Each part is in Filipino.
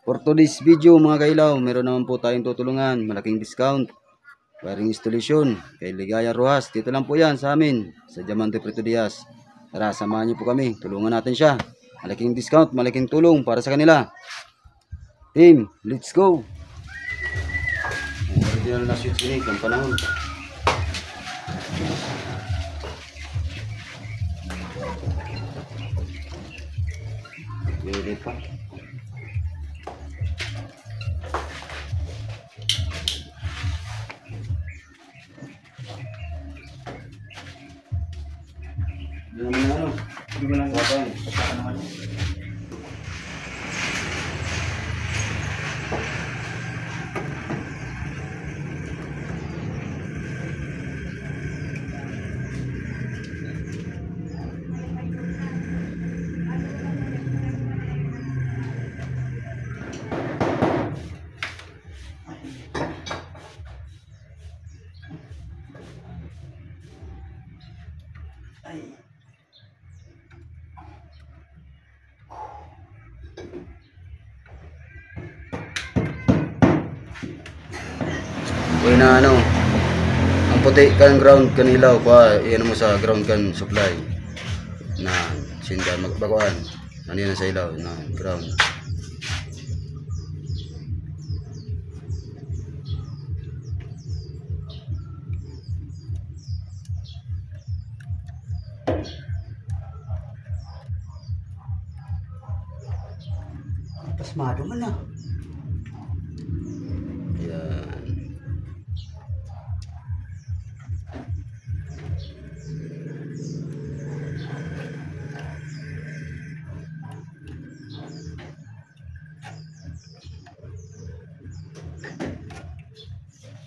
For today's video mga kailaw, meron naman po tayong tutulungan. Malaking discount. Wiring installation. Kay Ligaya Rojas. Dito lang po yan sa amin. Sa Diamante Prieto Diaz. Tara, samahan niyo po kami. Tulungan natin siya. Malaking discount, malaking tulong para sa kanila. Team, let's go. Original na switch ini, ang panahon. Pwede pa. Ano na ano? Hindi mo lang gawin. Pasaka naman. Ay. Uy na ano, ang puti kan ground kan ilaw pa, iyan mo sa ground kan supply na sinda magbakuan. Ano yan sa ilaw na ground. Pasmado man na. Ayan.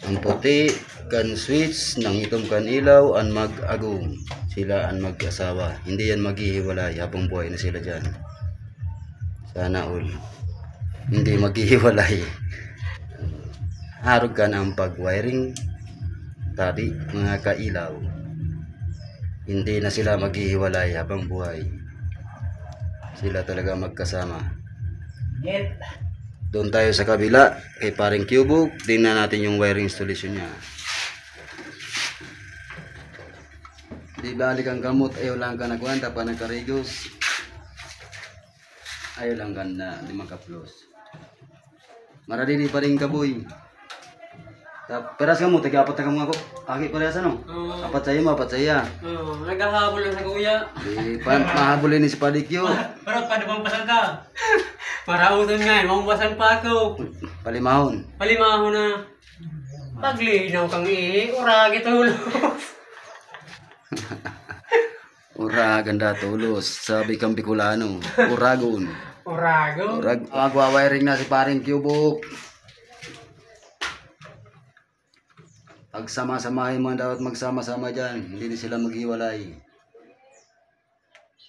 Ang puti kan switch, nang itom kan ilaw, ang mag-agong. Sila ang mag-asawa. Hindi yan maghihiwalay habang buhay na sila dyan. Sana all. Hindi maghihiwalay. Harog ka ng pag-wiring tadi mga kailaw. Hindi na sila maghihiwalay habang buhay. Sila talaga magkasama. Doon tayo sa kabila kay paring Cubuk. Tingnan natin yung wiring installation niya. Di balik ang gamot, ayaw lang ka nagwanta pa nagkarigos. Ayaw lang ka na 5 kaplos. Maradili pa rin kaboy. Peras ka mo, tag-apat na ka mga ko. Aki parehas ano? Apat sa'yo, apat sa'yo. Naghahabol lang sa kuya. Di pa, mahabulin ni si Padikyo. Pero paano bang pasang ka? Marauton nga, mamubasan pa ako. Palimahon. Palimahon na. Paglinaw kang uragi tulos. Ura, ganda tulos. Sabi kang Bicolano. Uragon. Urago? Magwawiring na si paring Cubuk. Pagsama-samahin mo dapat magsama-sama dyan. Hindi na sila maghiwalay.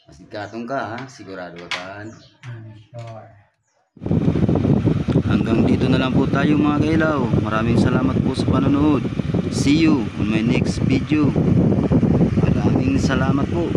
Masigkatong ka ha. Sigurado ka. Hanggang dito na lang po tayo mga kailaw. Maraming salamat po sa panonood. See you on my next video. Maraming salamat po.